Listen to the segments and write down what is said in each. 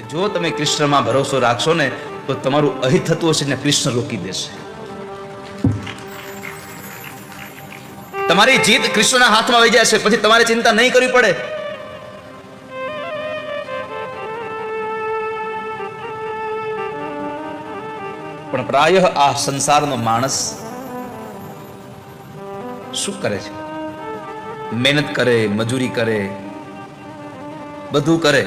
કે જો તમે કૃષ્ણમાં ભરોસો રાખશો ને તો તમારું અહિત થતું હશે ને કૃષ્ણ રોકી દેશે. તમારી જીત કૃષ્ણના હાથમાં આવી જશે, પછી તમારે ચિંતા નહીં કરવી પડે. પણ પ્રાય આ સંસારનો માણસ શું કરે છે? મહેનત કરે, મજૂરી કરે, બધું કરે,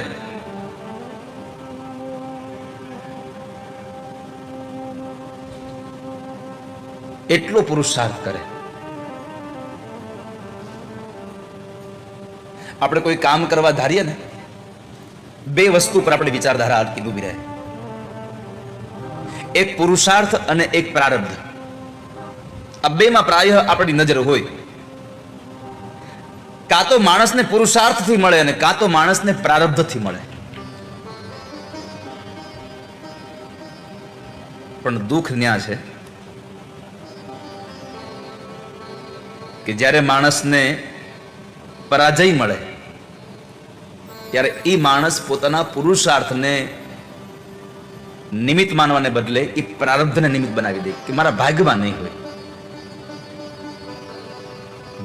એટલો પુરુષાર્થ કરે. આપણે કોઈ કામ કરવા ધારીએ ને, બે વસ્તુ પર આપણે વિચારધારા અટકી ઊભી રહે. એક પુરુષાર્થ અને એક પ્રારબ્ધ. આ બેમાં પ્રાય આપણી નજર હોય. કાં તો માણસને પુરુષાર્થથી મળે અને કાં તો માણસને પ્રારબ્ધથી મળે. પણ દુઃખ ન્યા છે કે જ્યારે માણસને પરાજય મળે ત્યારે એ માણસ પોતાના પુરુષાર્થને નિમિત્ત માનવાને બદલે એ પ્રારબ્ધને નિમિત્ત બનાવી દે કે મારા ભાગ્યમાં નહીં હોય.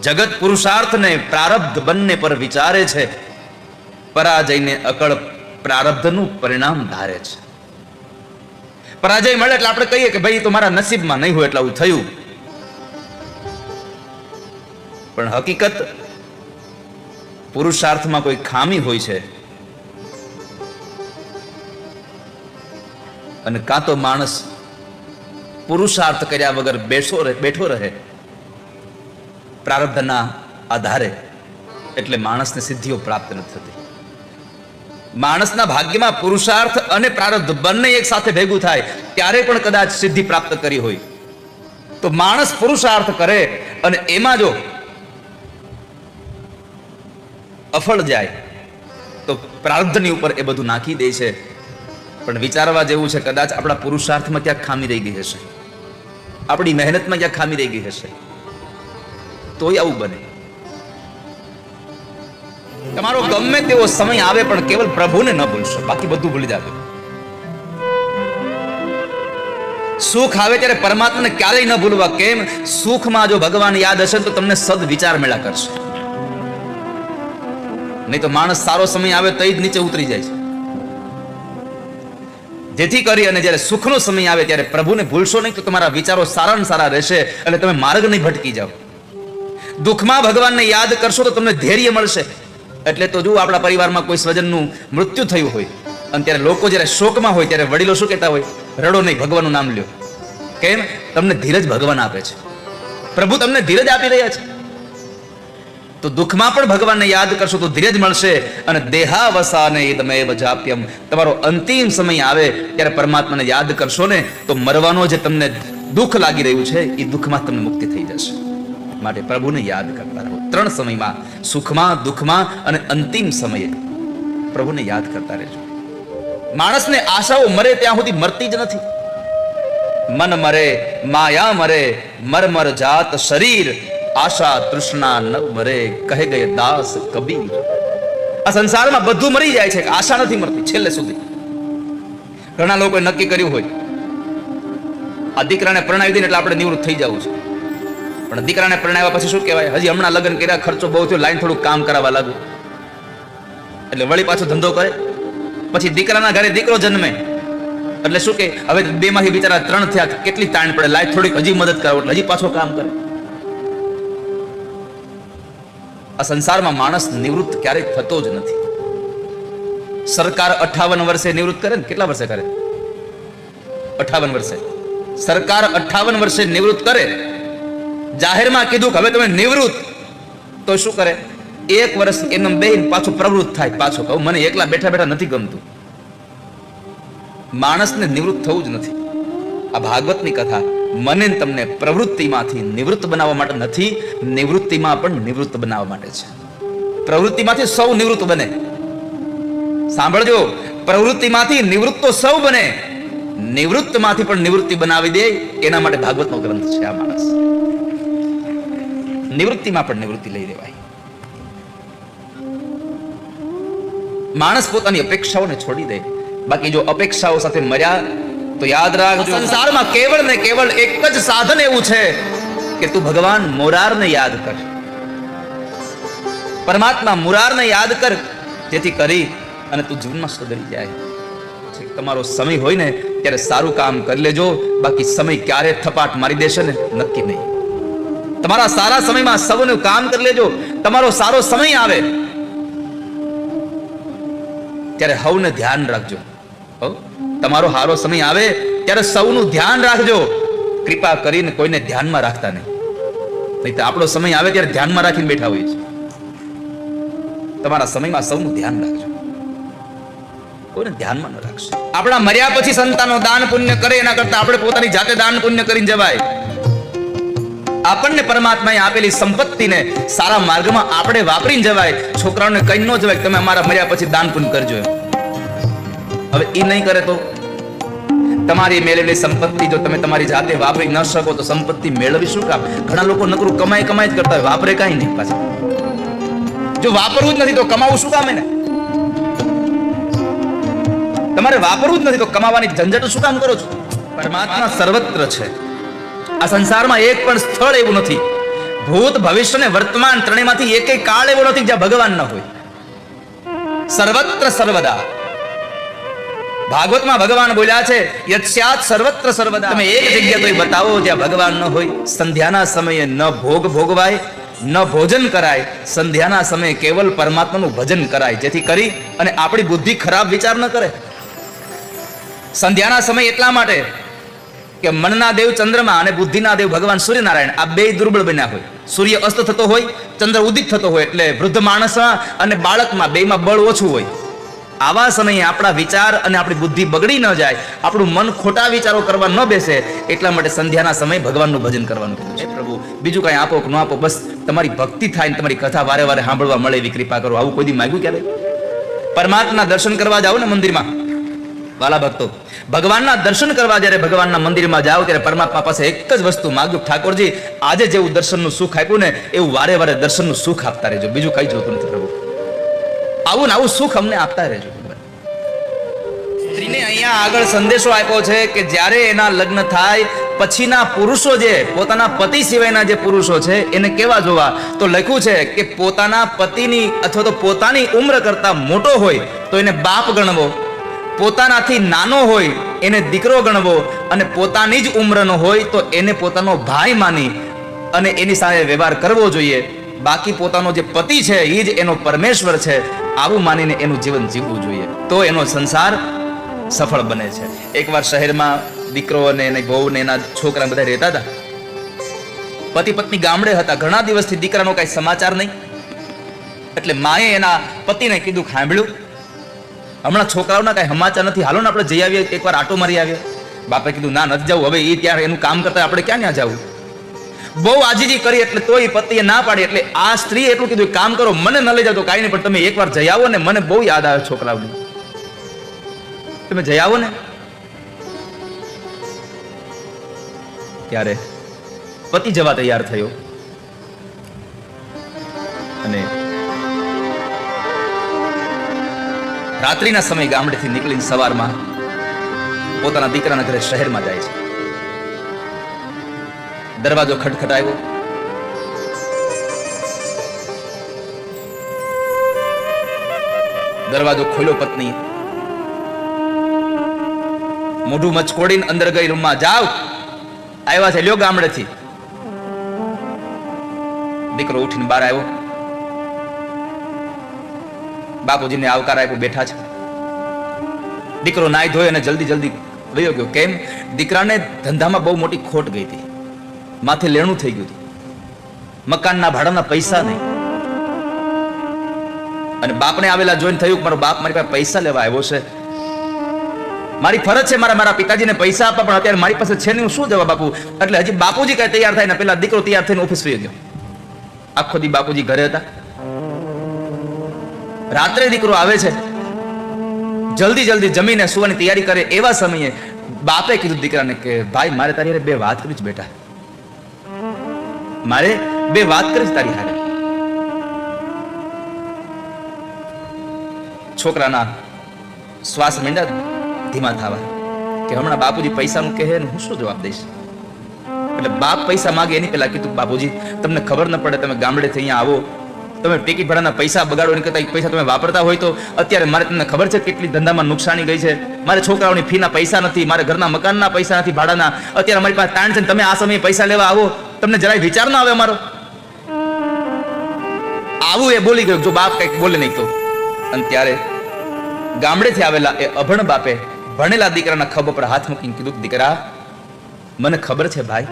જગત પુરુષાર્થને પ્રારબ્ધ બંને પર વિચારે છે, પરાજયને અકળ પ્રારબ્ધનું પરિણામ ધારે છે. પરાજય મળે એટલે આપણે કહીએ કે ભાઈ તો મારા નસીબમાં નહીં હોય એટલે આવું થયું. પણ હકીકત પુરુષાર્થમાં કોઈ ખામી હોય છે અને કાં તો માણસ પુરુષાર્થ કર્યા વગર બેઠો રહે પ્રારબ્ધના આધારે, એટલે માણસને સિદ્ધિઓ પ્રાપ્ત નથી થતી. માણસના ભાગ્યમાં પુરુષાર્થ અને પ્રારબ્ધ બંને એક સાથે ભેગું થાય ત્યારે પણ કદાચ સિદ્ધિ પ્રાપ્ત કરી હોય તો માણસ પુરુષાર્થ કરે અને એમાં જો અફળ જાય તો પ્રારબ્ધની ઉપર એ બધું નાખી દે છે. પણ વિચારવા જેવું છે, કદાચ આપણા પુરુષાર્થમાં ક્યાંક ખામી રહી ગઈ હશે, આપણી મહેનતમાં ક્યાંક ખામી રહી ગઈ હશે, તોય આવું બને. તમારો ગમે તેવો સમય આવે પણ કેવલ પ્રભુને ન ભૂલશો, બાકી બધું ભૂલી જાજો. સુખ આવે ત્યારે પરમાત્માને ક્યારેય ન ભૂલવા. કેમ? સુખમાં જો ભગવાન યાદ હશે તો તમને સદ વિચાર મેળા કરશે. નહીં તો માણસ સારો સમય આવે તો જ નીચે ઉતરી જાય છે. જેથી કરી અને જ્યારે સુખનો સમય આવે ત્યારે પ્રભુને ભૂલશો નહીં તો તમારા વિચારો સારા ને સારા રહેશે અને તમે માર્ગ નહીં ભટકી જાઓ. દુઃખમાં ભગવાનને યાદ કરશો તો તમને ધૈર્ય મળશે. એટલે તો જો આપણા પરિવારમાં કોઈ સ્વજનનું મૃત્યુ થયું હોય અને ત્યારે લોકો જ્યારે શોકમાં હોય ત્યારે વડીલો શું કહેતા હોય? રડો નહીં, ભગવાનનું નામ લ્યો. કેમ? તમને ધીરજ ભગવાન આપે છે, પ્રભુ તમને ધીરજ આપી રહ્યા છે. તો દુઃખમાં પણ ભગવાનને યાદ કરશો તો ધીરજ મળશે. અને દેહાવસાને ઇદમેવ જાપ્યમ, તમારો અંતિમ સમય આવે ત્યારે પરમાત્માને યાદ કરશો ને તો મરવાનો જે તમને દુઃખ લાગી રહ્યું છે એ દુઃખમાં તમને મુક્તિ થઈ જશે. માટે પ્રભુને યાદ કરતા રહો. 3 સમયમાં, સુખમાં, દુઃખમાં અને અંતિમ સમયે પ્રભુને યાદ કરતા રહેજો. માણસને આશાઓ મરે ત્યાં સુધી મરતી જ નથી. મન મરે, માયા મરે, મર જાત શરીર, આશા તૃષ્ણા ન મરે, કહે ગયે દાસ કબીર. આ સંસારમાં બધું મરી જાય છે, આશા નથી મરતી છેલ્લે સુધી. ઘણા લોકોએ નક્કી કર્યું હોય આ દીકરાને પરણાવી દઈને એટલે આપણે નિવૃત્ત થઈ જવું છે. પણ દીકરાને પરણાવ્યા પછી શું કહેવાય? હજી હમણાં લગ્ન કર્યા, ખર્ચો બહુ થયો, લાઈન થોડું કામ કરાવવા લાગુ એટલે વળી પાછો ધંધો કરે. પછી દીકરાના ઘરે દીકરો જન્મે એટલે શું કે હવે 2 માંથી બિચારા 3 થયા, કેટલી તાણ પડે, લાઈન થોડીક હજી મદદ કરાવો એટલે હજી પાછો કામ કરે. આ સંસારમાં માણસ નિવૃત્ત ક્યારેક થતો જ નથી. સરકાર 58 વર્ષે નિવૃત્ત કરે ને, કેટલા વર્ષે કરે? 58 વર્ષે. સરકાર 58 વર્ષે નિવૃત્ત કરે. જાહેરમાં કીધું કે હવે તમે નિવૃત્ત, તો શું કરે? 1 વર્ષ એમને બેહીને પાછું પ્રવૃત્ત થાય. પાછો કહું, મને એકલા બેઠા બેઠા નથી ગમતું. માણસને નિવૃત્ત થવું જ નથી. આ ભાગવતની કથા મને તમને પ્રવૃત્તિમાંથી નિવૃત્ત બનાવવા માટે નથી, નિવૃત્તિમાં પણ નિવૃત્ત બનાવવા માટે છે. પ્રવૃત્તિમાંથી સૌ નિવૃત્ત બને. સાંભળજો, પ્રવૃત્તિમાંથી નિવૃત્ત તો સૌ બને, નિવૃત્તમાંથી પણ નિવૃત્તિ બનાવી દે એના માટે ભાગવતનો ગ્રંથ છે આ માણસ. નિવૃત્તિમાં પણ નિવૃત્તિ લઈ લેવાય. માણસ પોતાની અપેક્ષાઓને છોડી દે બાકી જો અપેક્ષાઓ સાથે મર્યા તો યાદ રાખજો, સંસારમાં કેવળ ને કેવળ એક જ સાધન એવું છે કે તું ભગવાન મોરારને યાદ કર, પરમાત્મા મુરારને યાદ કર, જેથી કરી અને તું જીવનમાં સુધરી જાય. તમારો સમય હોય ને ત્યારે સારું કામ કરી લેજો, બાકી સમય ક્યારે થપાટ મારી દેશે ને નક્કી નહીં. તમારા સારા સમયમાં સૌનું કામ કરી લેજો. તમારો સારો સમય આવે ત્યારે હવને ધ્યાન રાખજો. તમારો સારો સમય આવે ત્યારે સૌનું ધ્યાન રાખજો. કૃપા કરીને કોઈને ધ્યાનમાં રાખતા નહીં તો આપણો સમય આવે ત્યારે ધ્યાનમાં રાખીને બેઠા હોઈએ છીએ. તમારા સમયમાં સૌનું ધ્યાન રાખજો, કોઈને ધ્યાનમાં ન રાખશો. આપણા મર્યા પછી સંતાનો દાન પુણ્ય કરે એના કરતા આપણે પોતાની જાતે દાન પુણ્ય કરીને જવાય. આપણને પરમાત્માએ આપેલી સંપત્તિને સારા માર્ગમાં આપણે વાપરીને જવાય. છોકરાઓને કઈ ન જવાય તમે અમારા મર્યા પછી દાન પુણ્ય કરજો. હવે એ નહીં કરે તો તમારી મેળવેલી સંપત્તિ જો તમે તમારી જાતે વાપરી ન શકો તો સંપત્તિ મેળવી શું કામ? ઘણા લોકો નકરું કમાઈ જ કરતા હોય, વાપરે કાંઈ નહીં. પાછા જો વાપરવું જ નથી તો કમાવું શું કામ? એને તમારે વાપરવું જ નથી તો કમાવાની ઝંઝટ શું કામ કરો છો? પરમાત્મા સર્વત્ર છે. આ સંસારમાં એક પણ સ્થળ એવું નથી, ભૂત ભવિષ્ય ને વર્તમાન ત્રણેયમાંથી એકેય કાળ એવો નથી જ્યાં ભગવાન ન હોય. સર્વત્ર સર્વદા. ભાગવતમાં ભગવાન બોલ્યા છે યત્સ્યાત સર્વત્ર સર્વદા. તમે એક જગ્યા તો બતાવો જ્યાં ભગવાન ન હોય. સંધ્યાના સમયે ન ભોગ ભોગવાય ન ભોજન કરાય, સંધ્યાના સમયે કેવલ પરમાત્માનું ભજન કરાય, જેથી કરી અને આપણી બુદ્ધિ ખરાબ વિચાર ન કરે. સંધ્યાના સમય એટલા માટે કે મનના દેવ ચંદ્રમા અને બુદ્ધિના દેવ ભગવાન સૂર્યનારાયણ આ બે દુર્બળ બન્યા હોય. સૂર્ય અસ્ત થતો હોય, ચંદ્ર ઉદિત થતો હોય, એટલે વૃદ્ધ માણસમાં અને બાળકમાં બેમાં બળ ઓછું હોય. આવા સમયે આપણા વિચાર અને આપણી બુદ્ધિ બગડી ન જાય, આપણું મન ખોટા વિચારો કરવા ન બેસે, એટલા માટે સંધ્યાના સમયે ભગવાનનું ભજન કરવાનું કીધું છે. પ્રભુ બીજું કઈ આપો કે ન આપો, બસ તમારી ભક્તિ થાય ને તમારી કથા વારે વારે સાંભળવા મળે એવી કૃપા કરો. આવું કોઈ દી માંગ્યું ક્યારે? પરમાત્માના દર્શન કરવા જાઓ ને મંદિરમાં, વાલા ભક્તો, ભગવાનના દર્શન કરવા જ્યારે ભગવાનના મંદિરમાં જાઓ ત્યારે પરમાત્મા પાસે એક જ વસ્તુ માંગજો, ઠાકોરજી આજે જેવું દર્શનનું સુખ આપ્યું ને એવું વારે વારે દર્શનનું સુખ આપતા રહેજો. બીજું કઈ જોતું નથી પ્રભુ, આવું ને આવું સુખ અમને આપતા રહેજો. સ્ત્રીને અહીંયા આગળ સંદેશો આપ્યો છે કે જ્યારે એના લગ્ન થાય પછીના પુરુષો, જે પોતાના પતિ સિવાયના જે પુરુષો છે એને કેવા જોવા, તો લખ્યું છે કે પોતાના પતિની અથવા તો પોતાની ઉંમર કરતા મોટો હોય તો એને બાપ ગણવો, પોતાનાથી નાનો હોય એને દીકરો ગણવો, અને પોતાની જ ઉંમરનો હોય તો એને પોતાનો ભાઈ માની અને એની સાથે વ્યવહાર કરવો જોઈએ. બાકી પોતાનો જે પતિ છે એ જ એનો પરમેશ્વર છે, આવું માનીને એનું જીવન જીવવું જોઈએ, તો એનો સંસાર સફળ બને છે. એકવાર શહેરમાં દીકરો અને એની બહુ ને એના છોકરા બધા રહેતા હતા. પતિ પત્ની ગામડે હતા, ઘણા દિવસથી દીકરાનો કઈ સમાચાર નહીં, એટલે માએ એના પતિને કીધું સાંભળ્યું હમણાં છોકરાઓના કઈ સમાચાર નથી, હાલો ને આપણે જઈ આવીએ, એકવાર આટો મારી આવીએ. બાપે કીધું ના નથી જવું, હવે એ ત્યાં એનું કામ કરતા આપણે ક્યાં ત્યાં જવું. બહુ આજીજી કરી એટલે તોય પતિએ ના પાડી, એટલે આ સ્ત્રી એટલું કીધું કામ કરો, મને ન લઈ જાવ તો કાંઈ નહીં, પણ તમે એકવાર જઈ આવો ને, મને બહુ યાદ આવે છોકરાઓની, તમે જઈ આવો ને. ત્યારે પતિ જવા તૈયાર થયો અને રાત્રિના સમય ગામડેથી નીકળીને સવારમાં પોતાના દીકરાના ઘરે શહેરમાં જાય છે. દરવાજો ખટખટાયો, દરવાજો ખોલ્યો. પત્ની મોઢું મચકોડીને અંદર ગઈ રૂમમાં, જાવ આવ્યા છે લ્યો ગામડેથી. દીકરો ઉઠીને બહાર આવ્યો, બાપુજીને આવકાર આપ્યો, બેઠા છે. દીકરો નાઈ ધોઈ અને જલ્દી જલ્દી વયો ગયો. કેમ? દીકરાને ધંધામાં બહુ મોટી ખોટ ગઈ હતી, માથે લેણું થઈ ગયું હતું, મકાનના ભાડાના પૈસા નહીં. અને બાપને આવેલા જોઈને થયું મારો બાપ મારી પાસે પૈસા લેવા આવ્યો છે, મારી ફરજ છે મારા પિતાજીને પૈસા આપવા, પણ અત્યારે મારી પાસે છે નહીં, હું શું જવાબ આપું? એટલે હજી બાપુજી કઈ તૈયાર થાય ને પેલા દીકરો તૈયાર થઈને ઓફિસ વયો ગયો. આખો દી બાપુજી ઘરે હતા. રાત્રે દીકરો આવે છે, જલ્દી જલ્દી જમીને સુવાની તૈયારી કરે. એવા સમયે બાપે કીધું દીકરાને કે ભાઈ મારે તારી હારે બે વાત કરી છે બેટા, મારે બે વાત કરી છે તારી હારે. શ્વાસ માંડ્યા ધીમા થવા કે હમણાં બાપુજી પૈસાનું કહે ને હું શું જવાબ દઈશ. એટલે બાપ પૈસા માગે એની પેલા કીધું, બાપુજી તમને ખબર ન પડે, તમે ગામડેથી અહીંયા આવો, તમે ટિકિટ ભાડાના પૈસા બગાડો એની કરતા પૈસા તમે વાપરતા હોય તો અત્યારે મારે તમને ખબર છે કેટલી ધંધામાં નુકસાની ગઈ છે, મારે છોકરાઓની ફીના પૈસા નથી, મારે ઘરના મકાનના પૈસા નથી, ભાડાના, અત્યારે અમારી પાસે તાણ છે, તમે આ સમયે પૈસા લેવા આવો, તમને જરાય વિચાર ના આવે અમારો? આવું એ બોલી ગયો, જો બાપ કઈક બોલે નહીં તો. અને ત્યારે ગામડેથી આવેલા એ અભણ બાપે ભણેલા દીકરાના ખભા પર હાથ મૂકીને કીધું, દીકરા મને ખબર છે ભાઈ,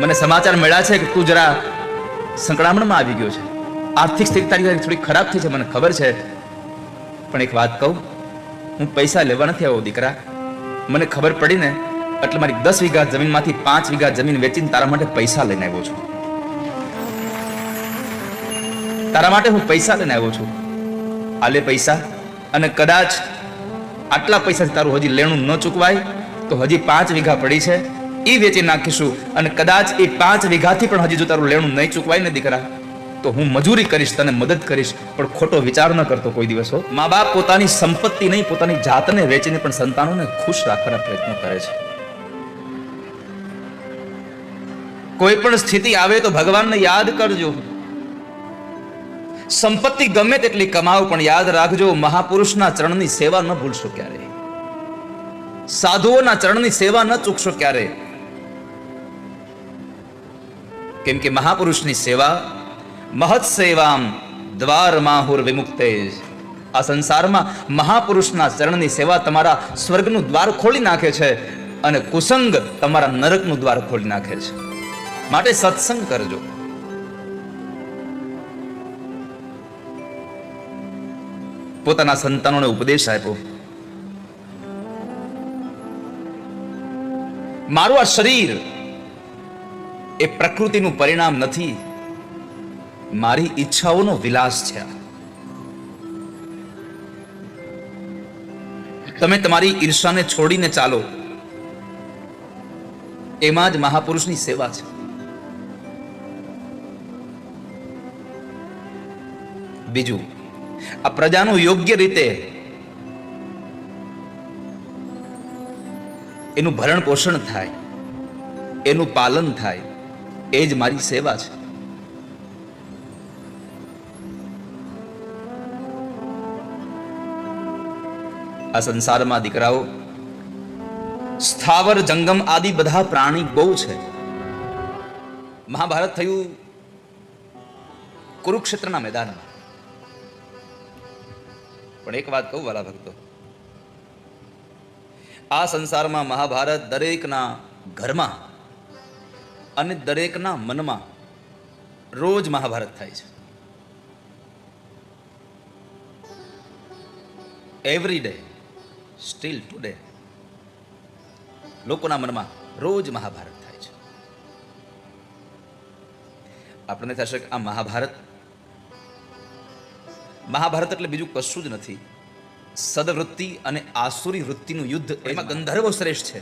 મને સમાચાર મળ્યા છે કે તું જરા સંકળામણમાં આવી ગયો છે, આર્થિક સ્થિતિ તારી થોડી ખરાબ થઈ છે, મને ખબર છે, પણ એક વાત કહું, હું પૈસા લેવા નથી આવ્યો દીકરા, મને ખબર પડી ને એટલે મારી 10 વીઘા જમીનમાંથી 5 વીઘા જમીન વેચીને તારા માટે પૈસા લઈને આવ્યો છું, તારા માટે હું પૈસા લઈને આવ્યો છું, આલે પૈસા, અને કદાચ આટલા પૈસાથી તારું હજી લેણું ન ચૂકવાય તો હજી 5 વીઘા પડી છે એ વેચી નાખીશું, અને કદાચ એ 5 વીઘાથી પણ હજી જો તારું લેણું નહીં ચૂકવાય ને દીકરા તો હું મજૂરી કરીશ, તને મદદ કરીશ, પણ ખોટો વિચાર ન કરતો કોઈ દિવસ હો. મા બાપ પોતાની સંપત્તિ નહીં પોતાની જાતને વેચીને પણ સંતાનોને ખુશ રાખવાના પ્રયત્નો કરે છે. કોઈ પણ સ્થિતિ આવે તો ભગવાનને યાદ કરજો. સંપત્તિ ગમે તેટલી કમાવો પણ યાદ રાખજો, મહાપુરુષના ચરણની સેવા ન ભૂલશો ક્યારે, સાધુઓના ચરણની સેવા ન ચૂકશો ક્યારે, કેમ કે મહાપુરુષની સેવા મહત સેવામ દ્વાર માહુર વિમુક્તે. આ સંસારમાં મહાપુરુષના ચરણની સેવા તમારા સ્વર્ગનું દ્વાર ખોલી નાખે છે અને કુસંગ તમારા નરકનું દ્વાર ખોલી નાખે છે. માટે સત્સંગ કરજો. પોતાના સંતાનોને ઉપદેશ આપ્યો, મારું આ શરીર એ પ્રકૃતિનું પરિણામ નથી, મારી ઈચ્છાઓનો વિલાસ છે. તમે તમારી ઈર્ષાને છોડીને ચાલો, એમાં જ મહાપુરુષની સેવા છે. બીજું, આ પ્રજાનું યોગ્ય રીતે એનું ભરણ પોષણ થાય, એનું પાલન થાય, એ જ મારી સેવા છે. આ સંસારમાં દીકરાઓ સ્થાવર જંગમ આદિ બધા પ્રાણી બહુ છે. મહાભારત થયું કુરુક્ષેત્રના મેદાનમાં. પણ એક વાત કહું વાલા ભક્તો, આ સંસારમાં મહાભારત દરેકના ઘરમાં અને દરેકના મનમાં રોજ મહાભારત થાય છે. એવરી ડે, સ્ટીલ ટુડે લોકોના મનમાં રોજ મહાભારત થાય છે. આપણને થશે કે આ મહાભારત એટલે બીજું કશું જ નથી. સદવૃત્તિ અને આસુરી વૃત્તિનું યુદ્ધ. એમાં ગંધર્વો શ્રેષ્ઠ છે,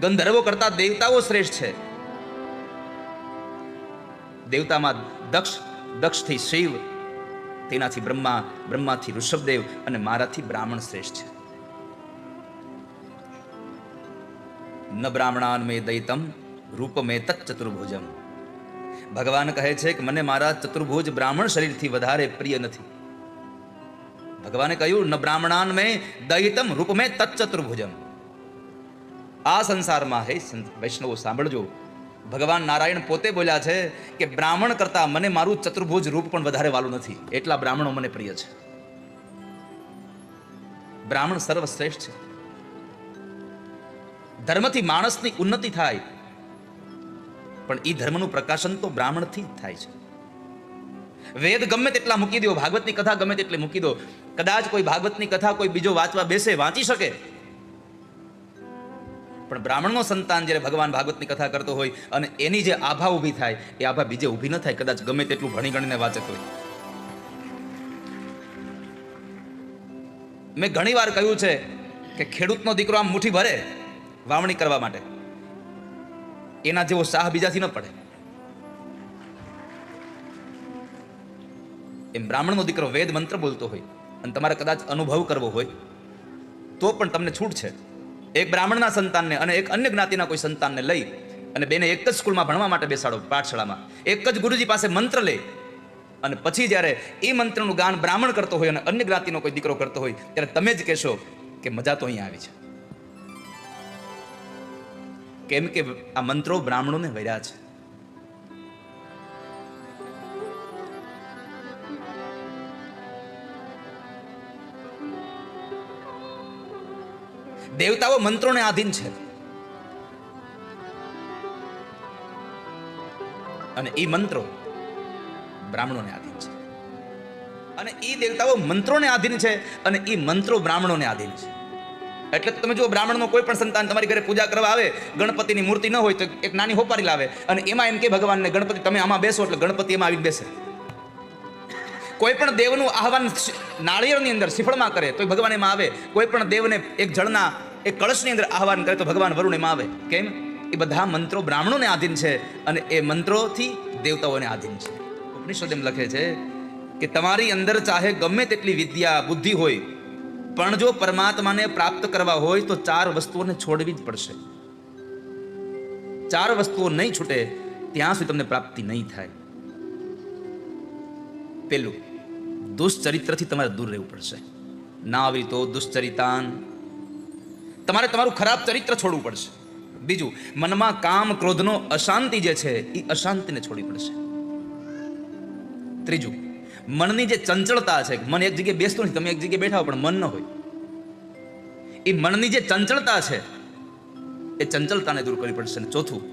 ગંધર્વો કરતા દેવતાઓ શ્રેષ્ઠ છે. દેવતામાં દક્ષ, દક્ષથી શિવ, તેનાથી બ્રહ્મા, બ્રહ્માથી ઋષભદેવ અને મારાથી બ્રાહ્મણ શ્રેષ્ઠ છે. ન બ્રાહ્મણાન મે દૈતમ રૂપ મે તત ચતુર્ભુજમ. ભગવાન કહે છે કે મને મારા ચતુર્ભુજ બ્રાહ્મણ શરીરથી વધારે પ્રિય નથી. ભગવાને કહ્યું ન બ્રાહ્મણાન મે દૈતમ રૂપ મે તત ચતુર્ભુજમ. આ સંસારમાં હે વૈષ્ણવો સાંભળજો, ભગવાન નારાયણ પોતે બોલ્યા છે કે બ્રાહ્મણ કરતા મને મારું ચતુર્ભુજ રૂપ પણ વધારે વાલું નથી, એટલા બ્રાહ્મણો મને પ્રિય છે. બ્રાહ્મણ સર્વશ્રેષ્ઠ છે. ધર્મથી માણસની ઉન્નતિ થાય, પણ એ ધર્મનું પ્રકાશન તો બ્રાહ્મણથી જ થાય છે. વેદ ગમે તેટલા મૂકી દો, ભાગવતની કથા ગમે તેટલી મૂકી દો, કદાચ કોઈ ભાગવતની કથા કોઈ બીજો વાંચવા બેસે, વાંચી શકે, પણ બ્રાહ્મણનો સંતાન જ્યારે ભગવાન ભાગવતની કથા કરતો હોય અને એની જે આભા ઊભી થાય એ આભા બીજે ઊભી ન થાય, કદાચ ગમે તેટલું ભણી ગણીને વાંચત હોય. મેં ઘણી વાર કહ્યું છે કે ખેડૂતનો દીકરો આમ મુઠ્ઠી ભરે વાવણી કરવા માટે, એના જેવો સાહ બીજાથી ન પડે. એમ બ્રાહ્મણનો દીકરો વેદ મંત્ર બોલતો હોય અને તમારે કદાચ અનુભવ કરવો હોય તો પણ તમને છૂટ છે. એક બ્રાહ્મણના સંતાનને અને એક અન્ય જ્ઞાતિના કોઈ સંતાનને લઈ અને બેને એક જ સ્કૂલમાં ભણવા માટે બેસાડો, પાઠશાળામાં એક જ ગુરુજી પાસે મંત્ર લે અને પછી જ્યારે એ મંત્રનું ગાન બ્રાહ્મણ કરતો હોય અને અન્ય જ્ઞાતિનો કોઈ દીકરો કરતો હોય ત્યારે તમે જ કહેશો કે મજા તો અહીંયા આવી છે. કેમ કે આ મંત્રો બ્રાહ્મણોને વર્યા છે. દેવતાઓ મંત્રોને આધીન છે અને એ મંત્રો બ્રાહ્મણોને આધીન છે. અને એ દેવતાઓ મંત્રોને આધીન છે અને એ મંત્રો બ્રાહ્મણોને આધીન છે. એટલે તમે જો બ્રાહ્મણનો કોઈ પણ સંતાન તમારી ઘરે પૂજા કરવા આવે, ગણપતિની મૂર્તિ ન હોય તો એક નાની હોપારી લાવે અને એમાં એમ કે ભગવાનને ગણપતિ તમે આમાં બેસો એટલે ગણપતિ એમાં આવીને બેસે. કોઈ પણ દેવનું આહવાન નાળિયેરની અંદર શ્રીફળમાં કરે તો ભગવાન એમાં આવે. કોઈ પણ દેવને એક જળના એક કળશની અંદર આહવાન કરે તો ભગવાન વરુણ એમાં આવે. કેમ? એ બધા મંત્રો બ્રાહ્મણોને આધીન છે અને એ મંત્રોથી દેવતાઓને આધીન છે. ઉપનિષદ એમ લખે છે કે તમારી અંદર ચાહે ગમે તેટલી વિદ્યા બુદ્ધિ હોય પણ જો પરમાત્માને પ્રાપ્ત કરવા હોય તો 4 વસ્તુઓને છોડવી જ પડશે. 4 વસ્તુઓ નહીં છૂટે ત્યાં સુધી તમને પ્રાપ્તિ નહીં થાય. પેલું, દુષ્ચરિત્રથી તમારે દૂર રહેવું પડશે. ના આવી તો દુષ્ચરિતાન, તમારે તમારું ખરાબ ચરિત્ર છોડવું પડશે. બીજું, મનમાં કામ ક્રોધનો અશાંતિ જે છે એ અશાંતિને છોડવી પડશે. ત્રીજું, મનની જે ચંચળતા છે, મન એક જગ્યાએ બેસતું નથી, તમે એક જગ્યાએ બેઠા હો પણ મન ન હોય, એ મનની જે ચંચળતા છે એ ચંચળતાને દૂર કરવી પડશે. ચોથું,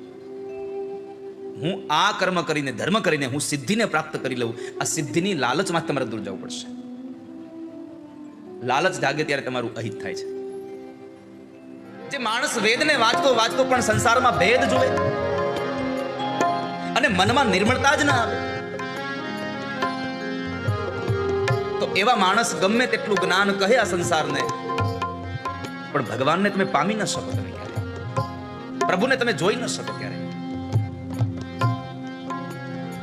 હું આ કર્મ કરીને ધર્મ કરીને હું સિદ્ધિને પ્રાપ્ત કરી લઉં, આ સિદ્ધિની લાલચમાં તમારે દૂર જવું પડશે. લાલચ જાગે ત્યારે તમારું અહિત થાય છે. જે માણસ વેદને વાંચતો વાંચતો પણ સંસારમાં ભેદ જોવે અને મનમાં નિર્મળતા જ ના આવે તો એવા માણસ ગમે તેટલું જ્ઞાન કહે આ સંસારને, પણ ભગવાનને તમે પામી ન શકો. તમે ક્યારે પ્રભુને તમે જોઈ ન શકો. ક્યારે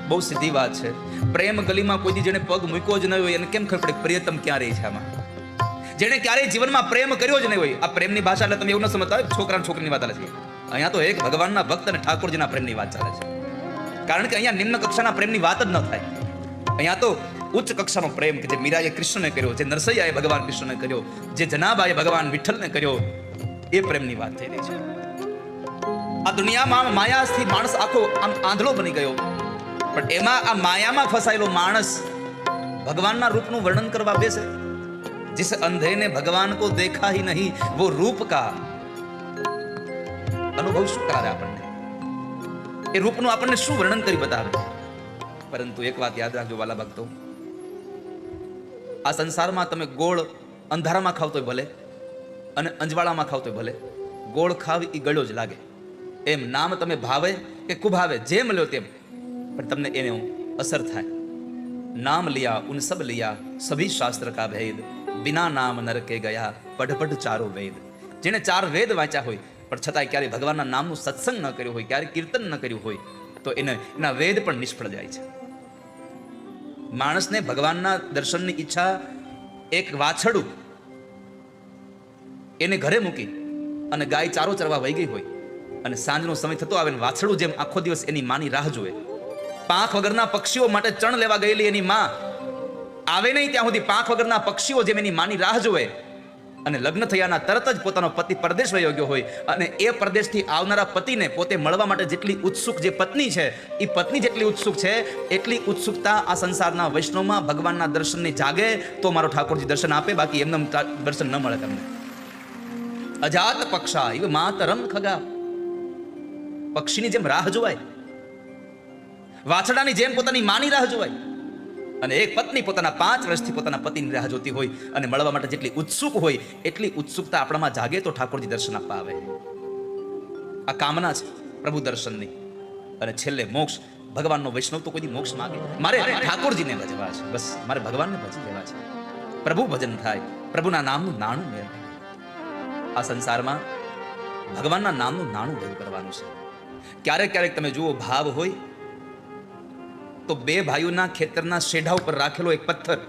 બહુ સીધી વાત છે. પ્રેમ ગલીમાં કોઈ દી જેને પગ મૂક્યો જ ન હોય એને કેમ ખબર પડે પ્રિયતમ ક્યાં રહે છે? આમાં જેને ક્યારેય જીવનમાં પ્રેમ કર્યો જ નહીં હોય, આ પ્રેમની ભાષા એટલે તમે એવું ન સમજતા હોય છોકરા છોકરીની વાત ચાલે છે. અહીંયા તો એક ભગવાનના ભક્ત અને ઠાકોરજીના પ્રેમની વાત ચાલે છે. કારણ કે અહીંયા નિમ્ન કક્ષાના પ્રેમની વાત જ ન થાય. અહીંયા તો ઉચ્ચ કક્ષાનો પ્રેમ કે જે મીરાએ કૃષ્ણને કર્યો, જે નરસૈયાએ ભગવાન કૃષ્ણને કર્યો, જે જનાબાએ ભગવાન વિઠ્ઠલને કર્યો, એ પ્રેમની વાત થઈ રહી છે. આ દુનિયામાં માયાથી માણસ આખો આમ આંધળો બની ગયો, પણ એમાં આ માયામાં ફસાયેલો માણસ ભગવાનના રૂપનું વર્ણન કરવા બેસે. जिस अंधे ने भगवान को देखा ही नहीं वो रूप का अनुभव શું કરે આપણને? એ રૂપનું આપણને શું વર્ણન કરી બતાવે? પરંતુ એક વાત યાદ રાખજો વાલા ભક્તો, આ સંસારમાં તમે ગોળ અંધારામાં ખાવ તોય ભલે અને અંજવાળામાં ખાવ તોય ભલે, ગોળ ખાવ એ ગળ્યો જ લાગે. એમ નામ તમે ભાવે કે કુભાવે જેમ લ્યો તેમ, પણ તમને એને અસર થાય. નામ લિયા ઉન સબ લિયા સભી શાસ્ત્ર કા ભેદ, બિના નામ નરકે ગયા પઢ પઢ ચારો વેદ. જેને 4 વેદ વાંચ્યા હોય પણ છતાંય ક્યારે ભગવાનના નામનું સત્સંગ ન કર્યું હોય, ક્યારે કીર્તન ન કર્યું હોય તો એના વેદ પણ નિષ્ફળ જાય છે. માણસને ભગવાનના દર્શનની ઈચ્છા, એક વાછડું એને ઘરે મૂકી અને ગાય ચારો ચરવા વહી ગઈ હોય અને સાંજનો સમય થતો આવે ને વાછડું જેમ આખો દિવસ એની માની રાહ જોવે, પાંખ વગરના પક્ષીઓ માટે ચણ લેવા ગયેલી એની માં આવે નહીં ત્યાં સુધી પાંખ વગરના પક્ષીઓ જેમ એની માની રાહ જોવે અને લગ્ન થયાના તરત જ પોતાનો પતિ પરદેશ વયો ગયો હોય અને એ પરદેશથી આવનારા પતિને પોતે મળવા માટે જેટલી ઉત્સુક જે પત્ની છે એ પત્ની જેટલી ઉત્સુક છે એટલી ઉત્સુકતા આ સંસારના વૈષ્ણવમાં ભગવાનના દર્શનની જાગે તો મારો ઠાકોરજી દર્શન આપે, બાકી એમને દર્શન ન મળે તમને. અજાત પક્ષા ઇવ માતરમ ખગા, પક્ષીની જેમ રાહ જોવાય, વાછડાની જેમ પોતાની માની રાહ જોવાય. અને એક પત્ની પોતાના 5 વર્ષથી પોતાના પતિની રાહ જોતી હોય અને મળવા માટે જેટલી ઉત્સુક હોય એટલી ઉત્સુકતા આપણામાં જાગે તો ઠાકોરજી દર્શન આપવા આવે. આ કામના છે પ્રભુ દર્શનની. અને છેલ્લે મોક્ષ. ભગવાનનો વૈષ્ણવ તો કોઈ મોક્ષ માગે, મારે ઠાકોરજીને ભજવા છે, બસ મારે ભગવાનને ભજી દેવા છે. પ્રભુ ભજન થાય, પ્રભુના નામનું નાણું મેળવે. આ સંસારમાં ભગવાનના નામનું નાણું ભેગું કરવાનું છે. ક્યારેક ક્યારેક તમે જુઓ ભાવ હોય તો બે ભાઈઓના ખેતરના શેઢા ઉપર રાખેલો એક પથ્થર,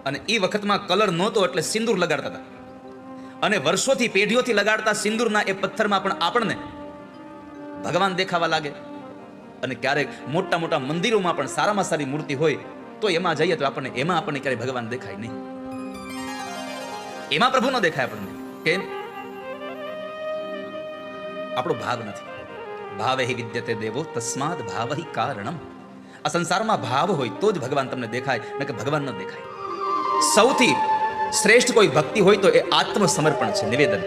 અને એ વખતમાં કલર નહોતો એટલે સિંદૂર લગાડતા હતા, અને વર્ષોથી પેઢીઓથી લગાડતા સિંદૂરના એ પથ્થરમાં પણ આપણને ભગવાન દેખાવા લાગે. અને ક્યારેક મોટા મોટા મંદિરોમાં પણ સારામાં સારી મૂર્તિ હોય તો એમાં જઈએ તો આપણને ક્યારેય ભગવાન દેખાય નહીં, એમાં પ્રભુ ન દેખાય આપણને. કેમ? આપણો ભાવ નથી. ભાવે હિ વિદ્યતે દેવો તસ્માદ ભાવ હિ કારણમ. આ સંસારમાં ભાવ હોય તો જ ભગવાન તમને દેખાય, ન કે ભગવાન ન દેખાય. સૌથી શ્રેષ્ઠ કોઈ ભક્તિ હોય તો એ આત્મસમર્પણ છે, નિવેદન.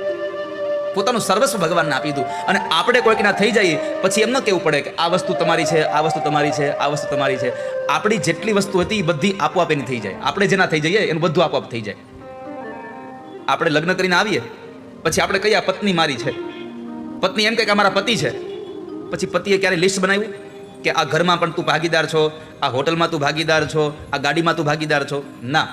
પોતાનું સર્વસ્વ ભગવાનને આપી દીધું. અને આપણે કોઈકના થઈ જઈએ પછી એમ ન કહેવું પડે કે આ વસ્તુ તમારી છે, આ વસ્તુ તમારી છે, આ વસ્તુ તમારી છે. આપણી જેટલી વસ્તુ હતી એ બધી આપોઆપ એની થઈ જાય. આપણે જેના થઈ જઈએ એનું બધું આપોઆપ થઈ જાય. આપણે લગ્ન કરીને આવીએ પછી આપણે કહીએ આ પત્ની મારી છે, પત્ની એમ કહે કે અમારા પતિ છે. પછી પતિએ ક્યારે લિસ્ટ બનાવ્યું કે આ ઘરમાં પણ તું ભાગીદાર છો, આ હોટલમાં તું ભાગીદાર છો, આ ગાડીમાં તું ભાગીદાર છો? ના.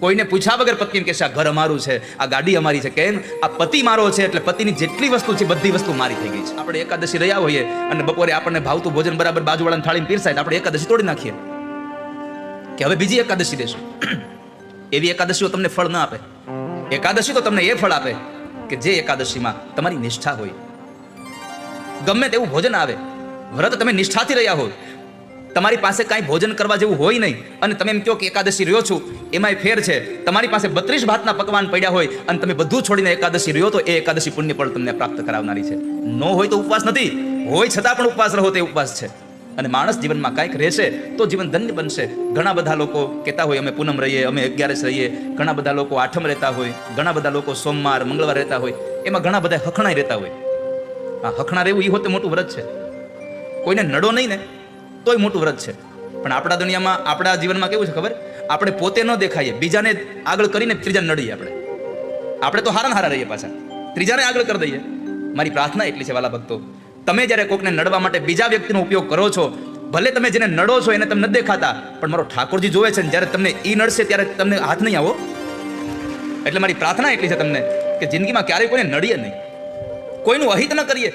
કોઈને પૂછ્યા વગર પત્ની કહે છે આ ઘર અમારું છે, આ ગાડી અમારી છે. કેમ? આ પતિ મારો છે એટલે પતિની જેટલી વસ્તુ છે બધી વસ્તુ મારી થઈ ગઈ છે. આપણે એકાદશી રહ્યા હોઈએ અને બપોરે આપણને ભાવતું ભોજન બરાબર બાજુવાળાની થાળીમાં પીરસાય, આપણે એકાદશી તોડી નાખીએ કે હવે બીજી એકાદશી દેશું. એવી એકાદશીઓ તમને ફળ ન આપે. એકાદશી તો તમને એ ફળ આપે કે જે એકાદશીમાં તમારી નિષ્ઠા હોય. ગમે તેવું ભોજન આવે, વ્રત તમે નિષ્ઠાથી રહ્યા હોય, તમારી પાસે કાંઈ ભોજન કરવા જેવું હોય નહીં, અને તમે એમ કહો કે એકાદશી રહ્યો છું, એમાંય ફેર છે. તમારી પાસે 32 ભાતના પકવાન પડ્યા હોય અને તમે બધું છોડીને એકાદશી રહ્યો તો એ એકાદશી પુણ્ય ફળ તમને પ્રાપ્ત કરાવનારી છે. ન હોય તો ઉપવાસ નથી, હોય છતાં પણ ઉપવાસ રહો તે ઉપવાસ છે. અને માણસ જીવનમાં કાંઈક રહેશે તો જીવન ધન્ય બનશે. ઘણા બધા લોકો કહેતા હોય અમે પૂનમ રહીએ, અમે 11 રહીએ, ઘણા બધા લોકો આઠમ રહેતા હોય, ઘણા બધા લોકો સોમવાર મંગળવાર રહેતા હોય, એમાં ઘણા બધા હખણાઈ રહેતા હોય. આ હખણા રહેવું એ હોતે મોટું વ્રત છે. કોઈને નડો નહીં ને તોય મોટું વ્રત છે. પણ આપણા દુનિયામાં, આપણા જીવનમાં કેવું છે ખબર? આપણે પોતે ન દેખાઈએ, બીજાને આગળ કરીને ત્રીજાને નડીએ. આપણે તો હારા રહીએ, પાછા ત્રીજાને આગળ કરી દઈએ. મારી પ્રાર્થના એટલી છે વાલા ભક્તો, તમે જ્યારે કોકને નડવા માટે બીજા વ્યક્તિનો ઉપયોગ કરો છો, ભલે તમે જેને નડો છો એને તમને નથી દેખાતા, પણ મારો ઠાકોરજી જોવે છે. જ્યારે તમને ઈ નડશે ત્યારે તમને હાથ નહીં આવો. એટલે મારી પ્રાર્થના એટલી છે તમને કે જિંદગીમાં ક્યારેય કોઈને નડીએ નહીં, કોઈનું અહિત ન કરીએ.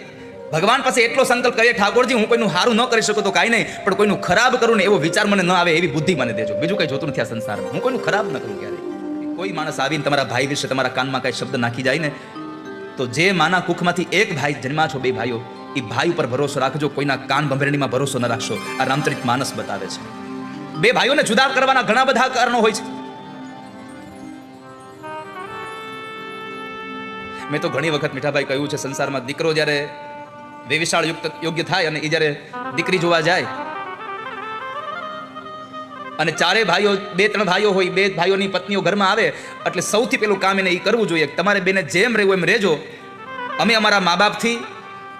ભગવાન પાસે એટલો સંકલ્પ કરીએ, ઠાકોરજી હું કોઈનું સારું ન કરી શકું તો કાંઈ નહીં, પણ કોઈનું ખરાબ કરું ને એવો વિચાર મને ન આવે એવી બુદ્ધિ મને દેજો. બીજું કંઈ જોતું નથી આ સંસારમાં. હું કોઈનું ખરાબ ન કરું ક્યારેય. કોઈ માણસ આવીને તમારા ભાઈ વિશે તમારા કાનમાં કાંઈ શબ્દ નાખી જાય ને, તો જે માના કુખમાંથી એક ભાઈ જન્મા છો, બે ભાઈઓ, એ ભાઈ ઉપર ભરોસો રાખજો, કોઈના કાન ભંભેરણીમાં ભરોસો ન રાખશો. આ રામચરિત માનસ બતાવે છે. બે ભાઈઓને જુદા કરવાના ઘણા બધા કારણો હોય છે. મેં તો ઘણી વખત મીઠાભાઈ કહ્યું છે, સંસારમાં દીકરો જ્યારે વેવિશાળ યોગ્ય થાય અને એ જ્યારે દીકરી જોવા જાય અને ચારે ભાઈઓ, 2-3 ભાઈઓ હોય, 2 ભાઈઓની પત્નીઓ ઘરમાં આવે એટલે સૌથી પેલું કામ એને એ કરવું જોઈએ, તમારે બેને જેમ રહેવું એમ રહેજો. અમે અમારા મા બાપથી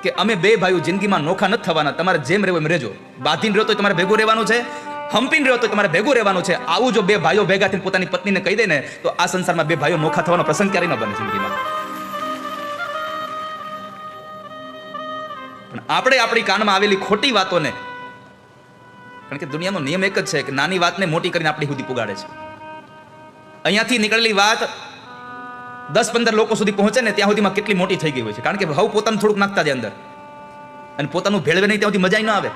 કે અમે 2 ભાઈઓ જિંદગીમાં નોખા નથી થવાના, તમારે જેમ રહેવું એમ રહેજો. બાંધીને રહ્યો તો તમારે ભેગું રહેવાનું છે, હંપીને રહ્યો તો તમારે ભેગું રહેવાનું છે. આવું જો 2 ભાઈઓ ભેગા થઈને પોતાની પત્નીને કહી દે ને, તો આ સંસારમાં 2 ભાઈઓ નોખા થવાનો પ્રસંગ ક્યારેય ન બને જિંદગીમાં. પણ આપણે આપણી કાનમાં આવેલી ખોટી વાતોને, કારણ કે દુનિયાનો નિયમ એક જ છે કે નાની વાતને મોટી કરીને આપણી સુધી પુગાડે છે. અહીંયાથી નીકળેલી વાત 10-15 લોકો સુધી પહોંચે ને ત્યાં સુધીમાં કેટલી મોટી થઈ ગઈ હોય છે. કારણ કે હવે પોતાનું થોડુંક નાખતા જાય અંદર, અને પોતાનું ભેળવે નહીં ત્યાં સુધી મજા ન આવે.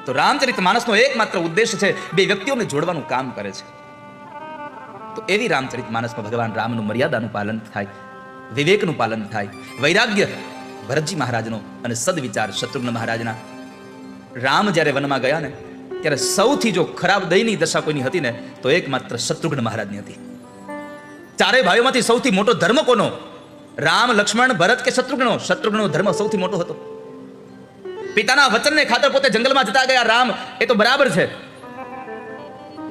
તો રામચરિત માનસનો એકમાત્ર ઉદ્દેશ છે 2 વ્યક્તિઓને જોડવાનું કામ કરે છે. તો એવી રામચરિત માનસમાં ભગવાન રામનું મર્યાદાનું પાલન થાય, વિવેકનું પાલન થાય, વૈરાગ્ય ભરતજી મહારાજનો અને સદવિચાર શત્રુઘ્ન મહારાજના. રામ જ્યારે વનમાં ગયા ને ત્યારે સૌથી જો ખરાબ દયની દશા કોઈની હતી ને તો એકમાત્ર શત્રુઘ્ન મહારાજની હતી. ચારેય ભાઈઓમાંથી સૌથી મોટો ધર્મ કોનો? રામ, લક્ષ્મણ, ભરત કે શત્રુઘ્નનો? શત્રુઘ્નનો ધર્મ સૌથી મોટો હતો. પિતાના વચનને ખાતર પોતે જંગલમાં જતા ગયા રામ, એ તો બરાબર છે,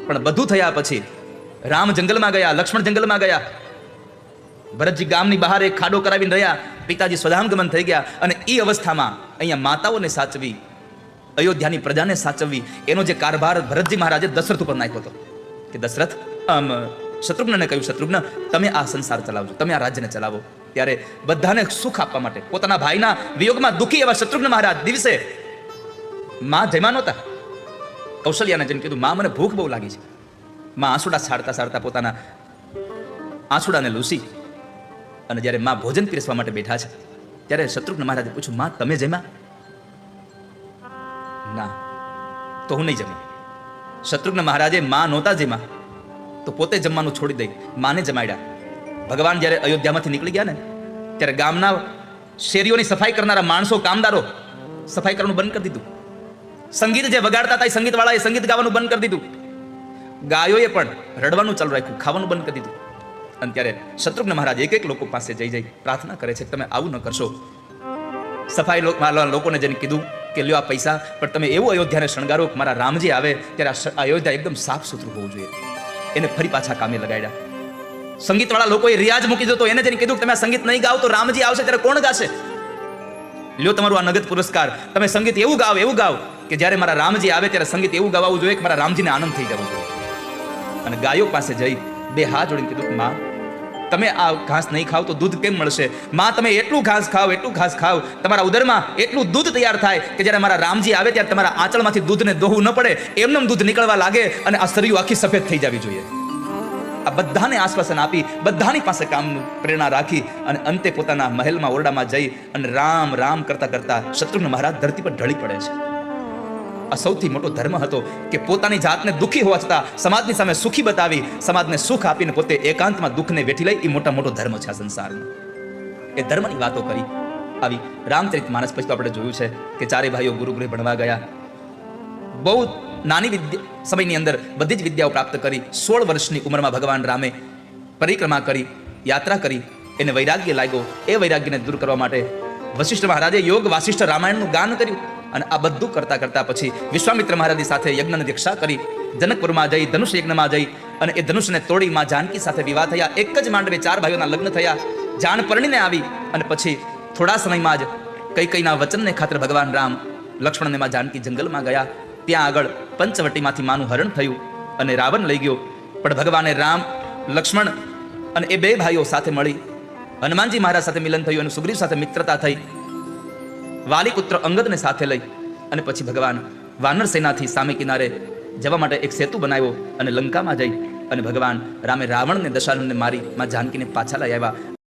પણ બધું થયા પછી રામ જંગલમાં ગયા, લક્ષ્મણ જંગલમાં ગયા, ભરતજી ગામની બહાર એક ખાડો કરાવીને રહ્યા, પિતાજી સ્વધામગમન થઈ ગયા. અને એ અવસ્થામાં અહીંયા માતાઓને સાચવી, અયોધ્યાની પ્રજાને સાચવવી, એનો જે કારભાર ભરતજી મહારાજે દશરથ ઉપર નાખ્યો હતો કે દશરથ, શત્રુઘ્નને કહ્યું, શત્રુઘ્ન તમે આ સંસાર ચલાવજો, તમે આ રાજ્યને ચલાવો. ત્યારે બધાને સુખ આપવા માટે પોતાના ભાઈના વિયોગમાં દુઃખી એવા શત્રુઘ્ન મહારાજ દિવસે માં જમ્યા નહોતા. કૌશલ્યાને જેમ કીધું, માં મને ભૂખ બહુ લાગી છે. માં આંસુડા છાડતા છાડતા પોતાના આંસુડાને લૂસી અને જ્યારે માં ભોજન પીરસવા માટે બેઠા છે ત્યારે શત્રુઘ્ન મહારાજે પૂછ્યું, માં તમે જમ્યા? ના, તો હું નહીં જમું. શત્રુઘ્ન મહારાજે માં નહોતા જેમાં તો પોતે જમવાનું છોડી દઈ માને જમાડ્યા. ભગવાન જ્યારે અયોધ્યામાંથી નીકળી ગયા ને ત્યારે ગામના શેરીઓની સફાઈ કરનારા માણસો, કામદારો સફાઈ કરવાનું બંધ કરી દીધું. સંગીત જે વગાડતા હતા એ સંગીત વાળાએ સંગીત ગાવાનું બંધ કરી દીધું. ગાયોએ પણ રડવાનું ચાલુ રાખ્યું, ખાવાનું બંધ કરી દીધું. અને ત્યારે શત્રુઘ્ન મહારાજ એક એક લોકો પાસે જઈ પ્રાર્થના કરે છે કે તમે આવું ન કરશો. સફાઈ લોકોને જઈને કીધું કે લ્યો આ પૈસા, પણ તમે એવું અયોધ્યાને શણગારો કે મારા રામજી આવે ત્યારે આ અયોધ્યા એકદમ સાફ સુથરું હોવું જોઈએ. એને ફરી પાછા કામે લગાડ્યા. સંગીતવાળા લોકોએ રિયાજ મૂકી દીધો, એને જઈને કીધું કે તમે આ સંગીત નહીં ગાઓ તો રામજી આવશે ત્યારે કોણ ગાશે? લ્યો તમારું આ નગદ પુરસ્કાર, તમે સંગીત એવું ગાવ કે જ્યારે મારા રામજી આવે ત્યારે સંગીત એવું ગાવું જોઈએ કે મારા રામજીને આનંદ થઈ જવો જોઈએ. અને ગાયો પાસે જઈ બે હાથ જોડીને કીધું કે માં, તમે આ ઘાસ નહીં ખાવ તો દૂધ કેમ મળશે? માં, તમે એટલું ઘાસ ખાવ તમારા ઉદરમાં એટલું દૂધ તૈયાર થાય કે જ્યારે મારા રામજી આવે ત્યારે તમારા આંચળમાંથી દૂધને દોહવું ન પડે, એમનેમ દૂધ નીકળવા લાગે અને આ શરીર આખી સફેદ થઈ જવી જોઈએ. આ બધાને આશ્વાસન આપી, બધાની પાસે કામનું પ્રેરણા રાખી અને અંતે પોતાના મહેલમાં ઓરડામાં જઈ અને રામ રામ કરતા કરતા શત્રુઘ્ન મહારાજ ધરતી પર ઢળી પડે છે. આ સૌથી મોટો ધર્મ હતો કે પોતાની જાતને દુઃખી હોવા છતાં સમાજની સામે સુખી બતાવી, સમાજને સુખ આપીને પોતે એકાંતમાં દુઃખને વેઠી લઈ, એ મોટો ધર્મ છે આ સંસારનો. એ ધર્મની વાતો કરી આવી. રામચરિતમાનસ પછી તો આપણે જોયું છે કે ચારે ભાઈઓ ગુરુગૃહે ભણવા ગયા. બહુ નાની સમયની અંદર બધી જ વિદ્યાઓ પ્રાપ્ત કરી. 16 વર્ષની ઉંમરમાં ભગવાન રામે પરિક્રમા કરી, યાત્રા કરી. એને વૈરાગ્ય લાગ્યો. એ વૈરાગ્યને દૂર કરવા માટે વશિષ્ઠ મહારાજે યોગ વાસિષ્ઠ રામાયણનું ગાન કર્યું. અને આ બધું કરતા કરતા પછી વિશ્વામિત્ર મહારાજની સાથે યજ્ઞની દીક્ષા કરી. જનકપુરમાં જઈ ધનુષ યજ્ઞમાં જઈ અને એ ધનુષને તોડી માં જાનકી સાથે વિવાહ થયા. એક જ માંડવે 4 ભાઈઓના લગ્ન થયા. જાન પરણીને આવી અને પછી થોડા સમયમાં જ કૈકેયીના વચનને ખાતર ભગવાન રામ લક્ષ્મણ અને માં જાનકી જંગલમાં ગયા. ત્યાં આગળ પંચવટીમાંથી માનું હરણ થયું અને રાવણ લઈ ગયો. પણ ભગવાને રામ, લક્ષ્મણ અને એ 2 ભાઈઓ સાથે મળી હનુમાનજી મહારાજ સાથે મિલન થયું અને સુગ્રીવ સાથે મિત્રતા થઈ. વાલી પુત્ર અંગદને સાથે લઈ અને પછી ભગવાન વાનર સેનાથી સામે કિનારે જવા માટે એક સેતુ બનાવ્યો અને લંકામાં જઈ અને ભગવાન રામે રાવણને દશાનંદને મારી માં જાનકીને પાછા લઈ આવ્યા.